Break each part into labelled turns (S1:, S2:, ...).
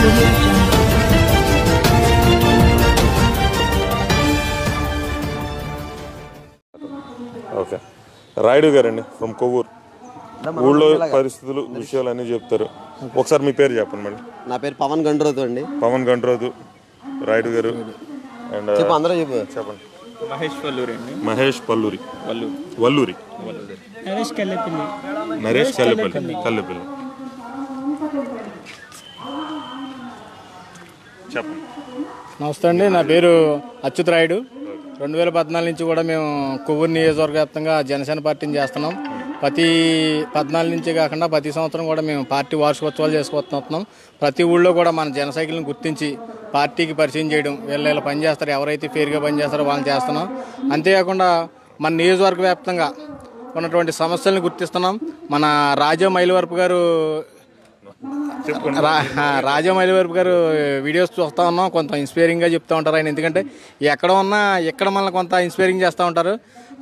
S1: audio jungle.
S2: Okay Rayudu గారండి from Kovvur. ఊళ్ళో పరిస్థితులు విషయాలు అన్నీ చెప్తారు. ఒకసారి మీ పేరు చెప్పండి మేడం.
S3: నా పేరు పవన్ గండ్రోతు అండి.
S2: పవన్ గండ్రోతు రాయుడు గారు. అండ్
S3: అందరూ
S2: చెప్పండి.
S4: మహేష్ పల్లూరి అండి.
S2: మహేష్ పల్లూరి వల్లూరి.
S4: నరేష్ కల్లెపల్లి.
S2: నరేష్ కల్లెపల్లి. చెప్పండి.
S5: నమస్తే అండి, నా పేరు అచ్యుత్ రాయుడు. 2014 నుంచి కూడా మేము కొవ్వూరు నియోజకవర్గ వ్యాప్తంగా జనసేన పార్టీని చేస్తున్నాం. ప్రతి 14 నుంచి కాకుండా ప్రతి సంవత్సరం కూడా మేము పార్టీ వార్షికోత్సవాలు చేసుకుంటున్నాం. ప్రతి ఊళ్ళో కూడా మన జన సైకిల్ని గుర్తించి పార్టీకి పరిచయం చేయడం, వీళ్ళు పనిచేస్తారు, ఎవరైతే ఫేర్గా పనిచేస్తారో వాళ్ళని చేస్తున్నాం. అంతేకాకుండా మన నియోజకవర్గ వ్యాప్తంగా ఉన్నటువంటి సమస్యలను గుర్తిస్తున్నాం. మన రాజా మైలవరపు గారు వీడియోస్ చూస్తూ ఉన్నాం. కొంత ఇన్స్పైరింగ్గా చెప్తూ ఉంటారు ఆయన. ఎందుకంటే ఎక్కడ ఉన్నా ఇక్కడ మనల్ని కొంత ఇన్స్పైరింగ్ చేస్తూ ఉంటారు.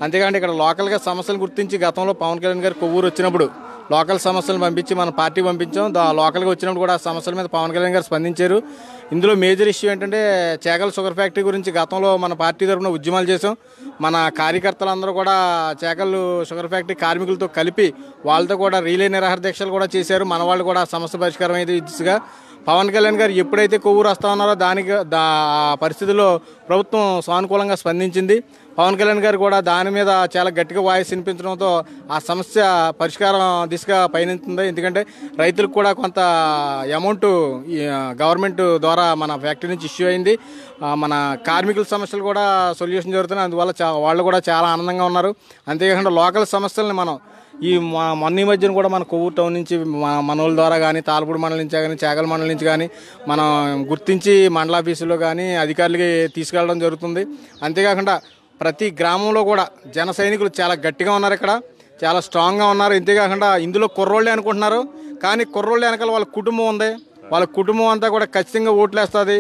S5: అంతేకాండి ఇక్కడ లోకల్గా సమస్యలు గుర్తించి గతంలో పవన్ కళ్యాణ్ గారు కొవ్వూరు వచ్చినప్పుడు లోకల్ సమస్యలను పంపించి మన పార్టీ పంపించాం. లోకల్గా వచ్చినప్పుడు కూడా ఆ సమస్యల మీద పవన్ కళ్యాణ్ గారు స్పందించారు. ఇందులో మేజర్ ఇష్యూ ఏంటంటే చేగల షుగర్ ఫ్యాక్టరీ గురించి గతంలో మన పార్టీ తరఫున ఉద్యమాలు చేసాం. మన కార్యకర్తలందరూ కూడా చేగలు షుగర్ ఫ్యాక్టరీ కార్మికులతో కలిపి వాళ్ళతో కూడా రీలే నిరాహార దీక్షలు కూడా చేశారు. మన వాళ్ళు కూడా సమస్య పరిష్కారం అయితే దిశగా పవన్ కళ్యాణ్ గారు ఎప్పుడైతే కొవ్వూరు వస్తా ఉన్నారో ఆ పరిస్థితుల్లో ప్రభుత్వం సానుకూలంగా స్పందించింది. పవన్ కళ్యాణ్ గారు కూడా దాని మీద చాలా గట్టిగా వాయిస్ వినిపించడంతో ఆ సమస్య పరిష్కారం దిశగా పయనిస్తుంది. ఎందుకంటే రైతులకు కూడా కొంత అమౌంట్ గవర్నమెంట్ ద్వారా మన ఫ్యాక్టరీ నుంచి ఇష్యూ అయింది. మన కార్మికుల సమస్యలు కూడా సొల్యూషన్ జరుగుతున్నాయి. అందువల్ల వాళ్ళు కూడా చాలా ఆనందంగా ఉన్నారు. అంతేకాకుండా లోకల్ సమస్యలని మనం మొన్న మధ్యన కూడా మన కొవ్వూరు టౌన్ నుంచి మనోళ్ళ ద్వారా కానీ, తాళపూడి మండలం నుంచి కానీ, చేగల మండలం నుంచి కానీ మనం గుర్తించి మండల ఆఫీసులో కానీ అధికారులకి తీసుకెళ్ళడం జరుగుతుంది. అంతేకాకుండా ప్రతి గ్రామంలో కూడా జన సైనికులు చాలా గట్టిగా ఉన్నారు, ఇక్కడ చాలా స్ట్రాంగ్గా ఉన్నారు. అంతేకాకుండా ఇందులో కుర్రోళ్ళే అనుకుంటున్నారు, కానీ కుర్రోళ్ళే వెనకాల వాళ్ళ కుటుంబం ఉంది. వాళ్ళ కుటుంబం అంతా కూడా ఖచ్చితంగా ఓట్లేస్తుంది.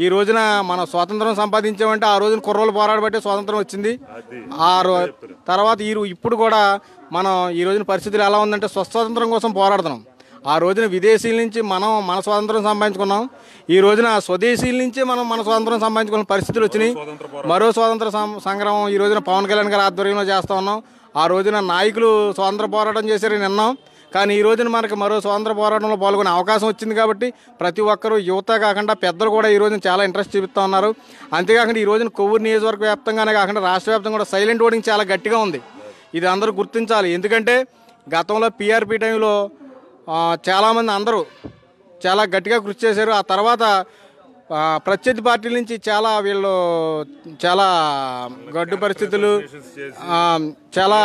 S5: ఈ రోజున మనం స్వాతంత్రం సంపాదించామంటే ఆ రోజున కుర్రోళ్ళు పోరాడబట్టే స్వాతంత్రం వచ్చింది. తర్వాత ఇప్పుడు కూడా మనం ఈ రోజున పరిస్థితులు ఎలా ఉందంటే స్వతంత్రం కోసం పోరాడుతున్నాం. ఆ రోజున విదేశీల నుంచి మన స్వాతంత్రం సంపాదించుకున్నాం. ఈ రోజున స్వదేశీల నుంచే మన స్వాతంత్రం సంపాదించుకున్న పరిస్థితులు వచ్చినాయి. మరో స్వాతంత్ర సంగ్రామం ఈ రోజున పవన్ కళ్యాణ్ గారి ఆధ్వర్యంలో చేస్తూ ఉన్నాం. ఆ రోజున నాయకులు స్వాతంత్ర పోరాటం చేశారని విన్నాం, కానీ ఈ రోజున మనకి మరో స్వాతంత్ర పోరాటంలో పాల్గొనే అవకాశం వచ్చింది. కాబట్టి ప్రతి ఒక్కరూ యువత కాకుండా పెద్దలు కూడా ఈ రోజున చాలా ఇంట్రెస్ట్ చూపిస్తూ ఉన్నారు. అంతేకాకుండా ఈ రోజున కొవ్వూరు నియోజకవర్గ వ్యాప్తంగానే కాకుండా రాష్ట్ర వ్యాప్తంగా కూడా సైలెంట్ ఓటింగ్ చాలా గట్టిగా ఉంది. ఇది అందరూ గుర్తించాలి. ఎందుకంటే గతంలో పీఆర్పీ టైంలో చాలామంది అందరూ చాలా గట్టిగా కృషి చేశారు. ఆ తర్వాత ప్రత్యర్థి పార్టీల నుంచి వీళ్ళు చాలా గడ్డు పరిస్థితులు చాలా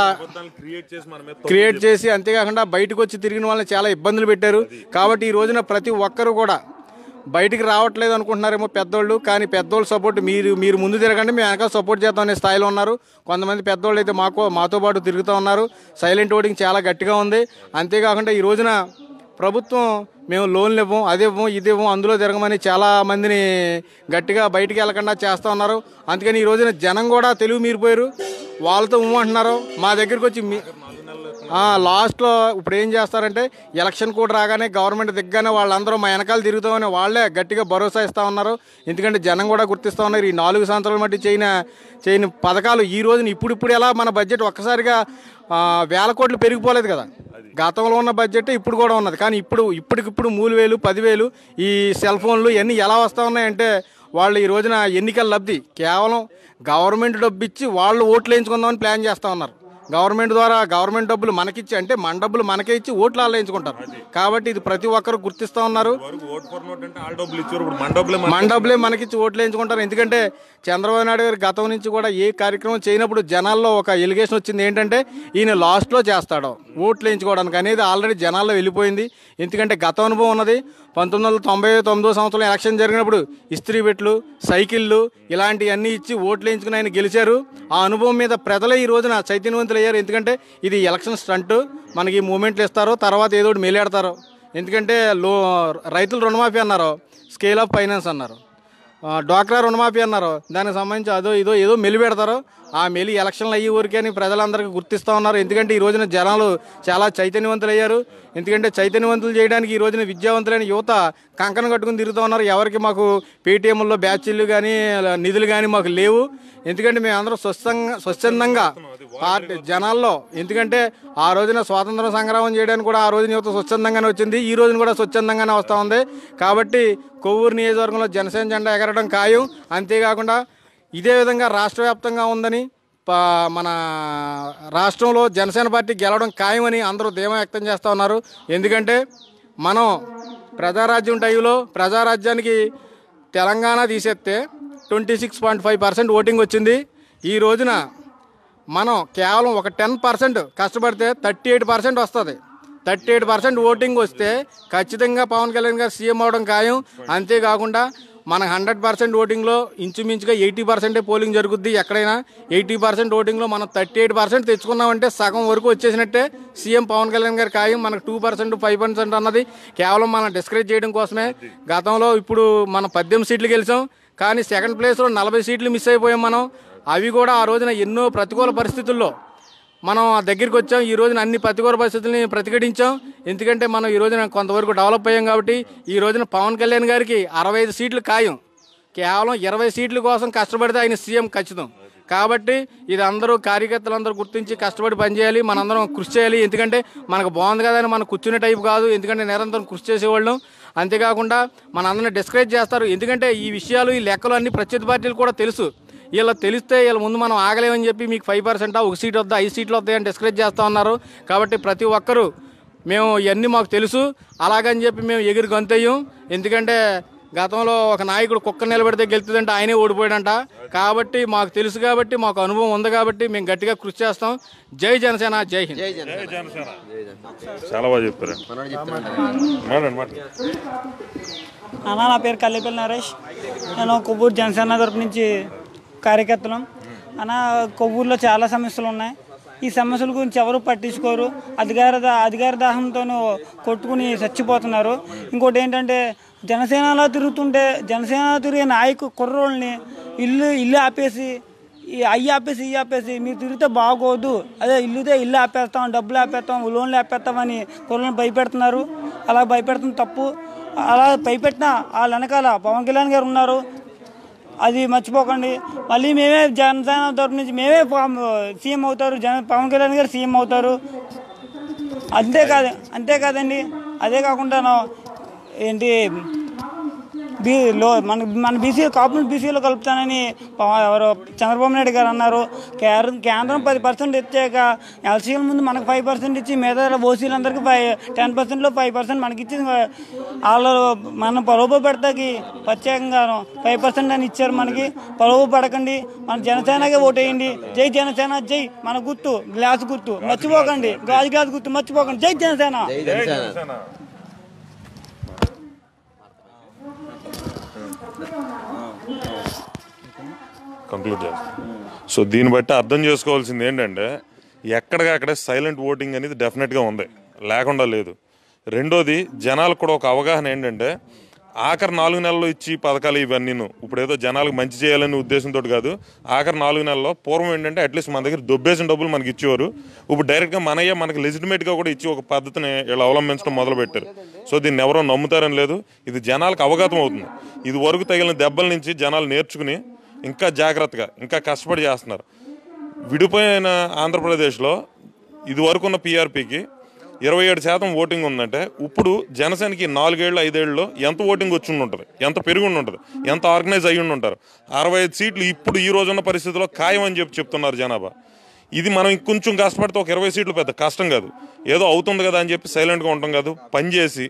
S5: క్రియేట్ చేసి, అంతేకాకుండా బయటకు వచ్చి తిరిగిన వాళ్ళని చాలా ఇబ్బందులు పెట్టారు. కాబట్టి ఈ రోజున ప్రతి ఒక్కరు కూడా బయటికి రావట్లేదు అనుకుంటున్నారేమో పెద్దోళ్ళు, కానీ పెద్దోళ్ళు సపోర్ట్ మీరు ముందు తిరగండి, మేము వెనకాల సపోర్ట్ చేద్దాం అనే స్థాయిలో ఉన్నారు. కొంతమంది పెద్దోళ్ళు అయితే మాతో పాటు తిరుగుతూ ఉన్నారు. సైలెంట్ ఓటింగ్ చాలా గట్టిగా ఉంది. అంతేకాకుండా ఈ రోజున ప్రభుత్వం మేము లోన్లు ఇవ్వం, అది ఇవ్వం, ఇది ఇవ్వం, అందులో తిరగమని చాలా మందిని గట్టిగా బయటికి వెళ్ళకుండా చేస్తూ ఉన్నారు. అందుకని ఈ రోజున జనం కూడా తెలివి మీరిపోయారు, వాళ్ళతో అంటున్నారు. మా దగ్గరికి వచ్చి లాస్ట్లో ఇప్పుడు ఏం చేస్తారంటే ఎలక్షన్ కూడా రాగానే గవర్నమెంట్ దిగ్గానే వాళ్ళందరూ మా వెనకాల తిరుగుతామని వాళ్ళే గట్టిగా భరోసా ఇస్తూ ఉన్నారు. ఎందుకంటే జనం కూడా గుర్తిస్తూ ఉన్నారు ఈ 4 సంవత్సరాల మట్టి చేయని పథకాలు ఈ రోజున ఇప్పుడు ఎలా మన బడ్జెట్ ఒక్కసారిగా 1000 కోట్లు పెరిగిపోలేదు కదా. గతంలో ఉన్న బడ్జెట్ ఇప్పుడు కూడా ఉన్నది, కానీ ఇప్పటికిప్పుడు 3000, 10,000 ఈ సెల్ ఫోన్లు ఇవన్నీ ఎలా వస్తూ ఉన్నాయంటే వాళ్ళు ఈ రోజున ఎన్నికల లబ్ధి కేవలం గవర్నమెంట్ డబ్బు ఇచ్చి వాళ్ళు ఓట్లు వేయించుకుందామని ప్లాన్ చేస్తూ ఉన్నారు. గవర్నమెంట్ ద్వారా గవర్నమెంట్ డబ్బులు మనకిచ్చి, అంటే మన డబ్బులు మనకే ఇచ్చి ఓట్లు ఆలోచించుకుంటారు. కాబట్టి ఇది ప్రతి ఒక్కరు గుర్తిస్తూ ఉన్నారు. మన డబ్బులే మనకిచ్చి ఓట్లు వేయించుకుంటారు. ఎందుకంటే చంద్రబాబు నాయుడు గారు గతం నుంచి కూడా ఏ కార్యక్రమం చేయనప్పుడు జనాల్లో ఒక ఎలిగేషన్ వచ్చింది ఏంటంటే ఈయన లాస్ట్లో చేస్తాడో ఓట్లు వేయించుకోవడానికి అనేది ఆల్రెడీ జనాల్లో వెళ్ళిపోయింది. ఎందుకంటే గత అనుభవం ఉన్నది. 1999 సంవత్సరంలో ఎలక్షన్ జరిగినప్పుడు ఇస్త్రీ బెట్లు, సైకిళ్ళు ఇలాంటివన్నీ ఇచ్చి ఓట్లు వేయించుకుని ఆయన గెలిచారు. ఆ అనుభవం మీద ప్రజలే ఈ రోజున చైతన్యవంతులు అయ్యారు. ఎందుకంటే ఇది ఎలక్షన్ స్టంట్, మనకి మూమెంట్లు ఇస్తారు, తర్వాత ఏదో ఒకటి మేలేడతారు. ఎందుకంటే రైతులు రుణమాఫీ అన్నారు, స్కేల్ ఆఫ్ ఫైనాన్స్ అన్నారు, డ్వాక్రా రుణమాఫీ అన్నారు, దానికి సంబంధించి ఏదో మెలి పెడతారు. ఆ మెలి ఎలక్షన్లు అయ్యే ఊరికే అని ప్రజలందరికీ గుర్తిస్తూ ఉన్నారు. ఎందుకంటే ఈ రోజున జనాలు చాలా చైతన్యవంతులు అయ్యారు. ఎందుకంటే చైతన్యవంతులు చేయడానికి ఈ రోజున విద్యావంతులైన యువత కంకణం కట్టుకుని తిరుగుతూ ఉన్నారు. ఎవరికి మాకు పేటీఎంలో బ్యాచ్లు కానీ నిధులు కానీ మాకు లేవు. ఎందుకంటే మేము అందరం స్వచ్ఛందంగా పార్టీ జనాల్లో, ఎందుకంటే ఆ రోజున స్వాతంత్ర సంగ్రామం చేయడానికి కూడా ఆ రోజున యువత స్వచ్ఛందంగానే వచ్చింది, ఈ రోజున కూడా స్వచ్ఛందంగానే వస్తూ ఉంది. కాబట్టి కొవ్వూరు నియోజకవర్గంలో జనసేన జెండా ఎగరడం ఖాయం. అంతేకాకుండా ఇదే విధంగా రాష్ట్ర వ్యాప్తంగా ఉందని, మన రాష్ట్రంలో జనసేన పార్టీ గెలవడం ఖాయమని అందరూ ధీమా వ్యక్తం చేస్తూ ఉన్నారు. ఎందుకంటే మనం ప్రజారాజ్యం టైంలో ప్రజారాజ్యానికి తెలంగాణ తీసేస్తే 26.5% ఓటింగ్ వచ్చింది. ఈ రోజున మనం కేవలం ఒక 10% కష్టపడితే 38% వస్తుంది. 38% ఓటింగ్ వస్తే ఖచ్చితంగా పవన్ కళ్యాణ్ గారు సీఎం అవడం ఖాయం. అంతేకాకుండా మన 100% ఓటింగ్లో ఇంచుమించుగా 80% పోలింగ్ జరుగుద్ది. ఎక్కడైనా 80% ఓటింగ్లో మనం 38% తెచ్చుకున్నామంటే సగం వరకు వచ్చేసినట్టే. సీఎం పవన్ కళ్యాణ్ గారు ఖాయం. మనకు 2%, 5% అన్నది కేవలం మనం డిస్కరేజ్ చేయడం కోసమే. గతంలో ఇప్పుడు మనం 18 సీట్లు గెలిచాం, కానీ సెకండ్ ప్లేస్లో 40 సీట్లు మిస్ అయిపోయాం మనం. అవి కూడా ఆ రోజున ఎన్నో ప్రతికూల పరిస్థితుల్లో మనం దగ్గరికి వచ్చాం. ఈ రోజున అన్ని ప్రతికూల పరిస్థితుల్ని ప్రతిఘటించాం. ఎందుకంటే మనం ఈ రోజున కొంతవరకు డెవలప్ అయ్యాం. కాబట్టి ఈ రోజున పవన్ కళ్యాణ్ గారికి 65 సీట్లు ఖాయం. కేవలం 20 సీట్ల కోసం కష్టపడితే ఆయన సీఎం ఖచ్చితం. కాబట్టి ఇది అందరూ కార్యకర్తలందరూ గుర్తించి కష్టపడి పనిచేయాలి, మనందరం కృషి చేయాలి. ఎందుకంటే మనకు బాగుంది కదా అని మనం కూర్చునే టైపు కాదు, ఎందుకంటే నిరంతరం కృషి చేసేవాళ్ళం. అంతేకాకుండా మనందరినీ డిస్కరేజ్ చేస్తారు. ఎందుకంటే ఈ విషయాలు, ఈ లెక్కలు అన్ని ప్రత్యర్థి పార్టీలు కూడా తెలుసు. వీళ్ళకి తెలిస్తే వీళ్ళ ముందు మనం ఆగలేమని చెప్పి మీకు 5% 1 సీట్ వద్దా, 5 సీట్లు వస్తాయని డిస్కరేజ్ చేస్తూ ఉన్నారు. కాబట్టి ప్రతి ఒక్కరూ మేము ఇవన్నీ మాకు తెలుసు, అలాగని చెప్పి మేము ఎగిరి గొంతయ్యం. ఎందుకంటే గతంలో ఒక నాయకుడు కుక్క నిలబెడితే గెలుతుందంటే ఆయనే ఓడిపోయాడంట. కాబట్టి మాకు తెలుసు, కాబట్టి మాకు అనుభవం ఉంది, కాబట్టి మేము గట్టిగా కృషి చేస్తాం. జై జనసేన, జై హింద్.
S2: చాలా బాగా చెప్పారు.
S1: అన్న, నా పేరు కల్లేపల్లి నరేష్. నేను కొవ్వూరు జనసేన తరపు నుంచి కార్యకర్తలు. అన్న, కొవ్వూరులో చాలా సమస్యలు ఉన్నాయి. ఈ సమస్యల గురించి ఎవరు పట్టించుకోరు. అధికార దాహంతో కొట్టుకుని చచ్చిపోతున్నారు. ఇంకోటి ఏంటంటే జనసేనలో తిరిగే కుర్రోళ్ళని ఇల్లు ఆపేసి ఇల్లు ఆపేసి మీరు తిరిగితే బాగోదు, అదే ఇల్లు ఆపేస్తాం, డబ్బులు ఆపేస్తాం, లోన్లు ఆపేస్తామని కుర్రోళ్ళని భయపెడుతున్నారు. అలా భయపెడుతున్న తప్పు. అలా భయపెట్టిన వాళ్ళ వెనకాల పవన్ కళ్యాణ్ గారు ఉన్నారు, అది మర్చిపోకండి. మళ్ళీ మేమే జనసేన తరపు నుంచి మేమే సీఎం అవుతారు, పవన్ కళ్యాణ్ గారు సీఎం అవుతారు. అంతేకాదండి, అదే కాకుండా ఏంటి మన బీసీలో కలుపుతానని ఎవరో చంద్రబాబు నాయుడు గారు అన్నారు. కేంద్రం 10% ఇచ్చాక ఎల్సీల ముందు మనకు 5% ఇచ్చి మిగతా ఓసీలందరికీ 10%లో 5% మనకిచ్చి వాళ్ళు మనం పొలవ పెడతాకి ప్రత్యేకంగా 5% అని ఇచ్చారు. మనకి పొలవ పడకండి, మన జనసేనకే ఓటేయండి. జై జనసేన, జై. మన గుర్తు గ్లాస్ గుర్తు మర్చిపోకండి, గాజు గుర్తు మర్చిపోకండి. జై జనసేన.
S2: కంక్లూడ్ చేస్తాం. సో దీన్ని బట్టి అర్థం చేసుకోవాల్సింది ఏంటంటే ఎక్కడికక్కడే సైలెంట్ ఓటింగ్ అనేది డెఫినెట్గా ఉంది, లేకుండా లేదు. రెండోది, జనాలకు కూడా ఒక అవగాహన ఏంటంటే ఆఖరి 4 నెలలు ఇచ్చి పథకాలు ఇవన్నీ ఇప్పుడు ఏదో జనాలకు మంచి చేయాలనే ఉద్దేశంతో కాదు. ఆఖరి 4 నెలల్లో పూర్వం ఏంటంటే అట్లీస్ట్ మన దగ్గర దొబ్బేసిన డబ్బులు మనకి ఇచ్చేవారు. ఇప్పుడు డైరెక్ట్గా మనకి లెజిటిమేట్గా కూడా ఇచ్చి ఒక పద్ధతిని వీళ్ళు అవలంబించడం మొదలుపెట్టారు. సో దీన్ని ఎవరో నమ్ముతారని లేదు, ఇది జనాలకు అవగతం అవుతుంది. ఇది వరకు తగిలిన దెబ్బల నుంచి జనాలు నేర్చుకుని ఇంకా జాగ్రత్తగా ఇంకా కష్టపడి చేస్తున్నారు. విడిపోయిన ఆంధ్రప్రదేశ్లో ఇది వరకు ఉన్న పీఆర్పీకి 27% ఓటింగ్ ఉందంటే ఇప్పుడు జనసేనకి 4 ఏళ్ళు 5 ఏళ్ళలో ఎంత ఓటింగ్ వచ్చి ఉంటుంది, ఎంత పెరిగి ఉంటుంది, ఎంత ఆర్గనైజ్ అయ్యి ఉంటారు. 65 సీట్లు ఇప్పుడు ఈ రోజున్న పరిస్థితిలో ఖాయం అని చెప్తున్నారు జనాభా. ఇది మనం ఇంకొంచెం కష్టపడితే ఒక 20 సీట్లు పెద్ద కష్టం కాదు. ఏదో అవుతుంది కదా అని చెప్పి సైలెంట్గా ఉంటాం కాదు, పనిచేసి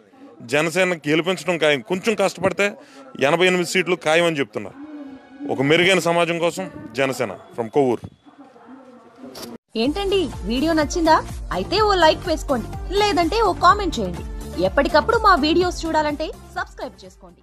S2: జనసేనకి గెలిపించడం ఖాయం. కొంచెం కష్టపడితే 88 సీట్లు ఖాయం అని చెప్తున్నారు. ఒక మెరుగైన సమాజం కోసం జనసేన ఫ్రమ్ కొవ్వూరు.
S3: ఏంటండి, వీడియో నచ్చిందా? అయితే ఓ లైక్ వేసుకోండి, లేదంటే ఓ కామెంట్ చేయండి. ఎప్పటికప్పుడు మా వీడియోస్ చూడాలంటే సబ్స్క్రైబ్ చేసుకోండి.